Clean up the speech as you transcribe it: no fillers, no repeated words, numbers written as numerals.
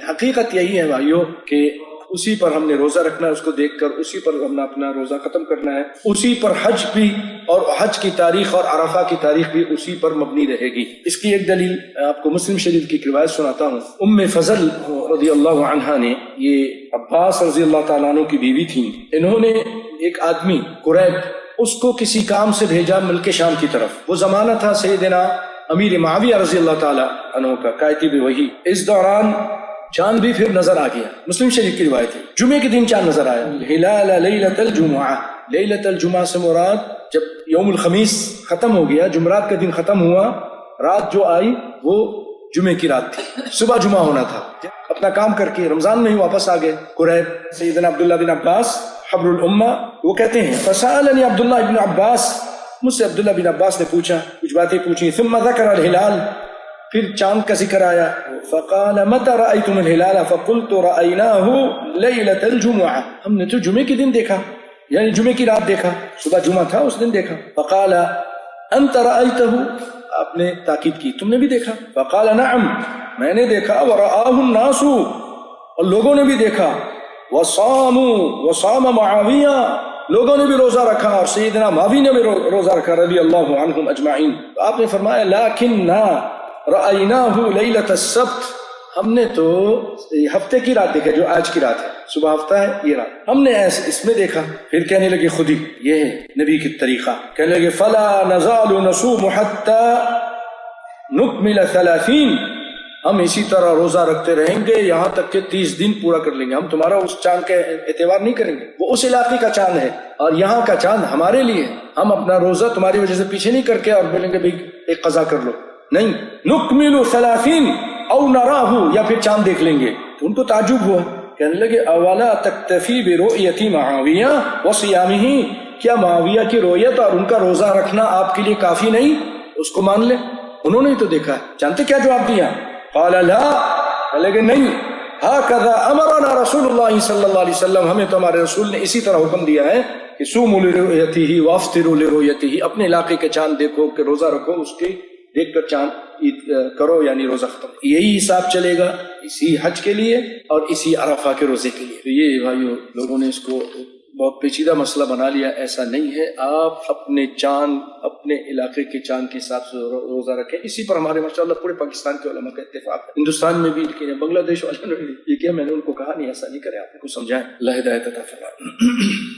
حقیقت یہی ہے بھائیوں کہ اسی پر ہم نے روزہ رکھنا ہے، اس کو دیکھ کر اسی پر ہم نے اپنا روزہ ختم کرنا ہے، اسی پر حج بھی، اور حج کی تاریخ اور عرفہ کی تاریخ بھی اسی پر مبنی رہے گی۔ اس کی ایک دلیل آپ کو مسلم شریف کی روایت سناتا ہوں۔ ام فضل رضی اللہ عنہا نے، یہ عباس رضی اللہ تعالیٰ عنہ کی بیوی تھیں، انہوں نے ایک آدمی قریب، اس کو کسی کام سے بھیجا ملک شام کی طرف۔ وہ زمانہ تھا سیدنا امیر معاویہ رضی اللہ تعالیٰ عنہ کا، کاتب وحی۔ اس دوران چاند بھی پھر نظر آ گیا، مسلم شریف کی روایت ہے، جمعے کے دن چاند نظر آیا۔ ہلال لیلۃ الجمعہ، لیلۃ الجمعہ سے مراد جب یوم الخمیس ختم ہو گیا، جمعرات کا دن ختم ہوا، رات جو آئی وہ جمعے کی رات تھی، صبح جمعہ ہونا تھا۔ اپنا کام کر کے رمضان میں ہی واپس آ گئے قریب۔ سیدنا عبداللہ بن عباس حبر الامہ، وہ کہتے ہیں فسألنی عبداللہ بن عباس، مجھ سے عبداللہ بن عباس نے پوچھا، کچھ باتیں پوچھی، ثم ذکر الہلال، پھر چاند کا ذکر آیا، فقال متى رأيتم الهلال فقلت رأيناه ليلة الجمعة، ہم نے تو جمعے کے دن دیکھا، یعنی جمعے کی رات دیکھا، صبح جمعہ تھا اس دن دیکھا۔ فقال انت رأيته، آپ نے تاکید کی، تم نے بھی دیکھا؟ فقال نعم، میں نے دیکھا، ورآه الناس، اور لوگوں نے بھی دیکھا، وصام معاویہ، لوگوں نے بھی روزہ رکھا، اور سیدنا معاویہ نے بھی روزہ رکھا رضی اللہ عنہم اجمعین۔ آپ نے فرمایا لیکننا رأیناہ لیلۃ السبت، ہم نے تو ہفتے کی رات دیکھا، جو آج کی رات ہے، صبح ہفتہ ہے، یہ رات ہم نے ایسے اس میں دیکھا۔ پھر کہنے لگے خود ہی، یہ ہے نبی کی طریقہ، کہنے لگے فلا نزال نصوم حتی نکمل 30، ہم اسی طرح روزہ رکھتے رہیں گے یہاں تک کہ 30 دن پورا کر لیں گے، ہم تمہارا اس چاند کا اعتبار نہیں کریں گے، وہ اس علاقے کا چاند ہے اور یہاں کا چاند ہمارے لیے، ہم اپنا روزہ تمہاری وجہ سے پیچھے نہیں کر کے اور بولیں گے بھائی ایک قضا کر لو، نہیں، نکمل 30 او نراہ، یا پھر چاند دیکھ لیں گے۔ تو ان کو تعجب ہوا، کہنے لگے اولا تکتفی برؤیت معاویہ وصیامہ، کیا معاویہ کی رؤیت اور ان کا روزہ رکھنا آپ کے لیے کافی نہیں؟ اس کو مان لیں، انہوں نے ہی تو دیکھا ہے۔ جانتے کیا جواب دیا؟ قال لا، لیکن نہیں، ہکذا امرنا رسول اللہ صلی اللہ علیہ وسلم، ہمیں تو ہمارے رسول نے اسی طرح حکم دیا ہے کہ صوموا لرؤیتہ وافطروا لرؤیتہ، اپنے علاقے کے چاند دیکھو کہ روزہ رکھو، اس کے دیکھ کر چاند عید کرو، یعنی روزہ ختم۔ یہی حساب چلے گا اسی حج کے لیے اور اسی عرفہ کے روزے کے لیے۔ تو یہ بھائیو لوگوں نے اس کو بہت پیچیدہ مسئلہ بنا لیا، ایسا نہیں ہے، آپ اپنے چاند، اپنے علاقے کے چاند کے حساب سے روزہ رکھیں۔ اسی پر ہمارے ماشاءاللہ پورے پاکستان کے علماء کا اتفاق ہے، ہندوستان میں بھی، لیکن بنگلہ دیش والوں نے یہ کیا، میں نے ان کو کہا نہیں ایسا نہیں کریں، آپ کو سمجھائیں، اللہ ہدایت عطا فرمائے۔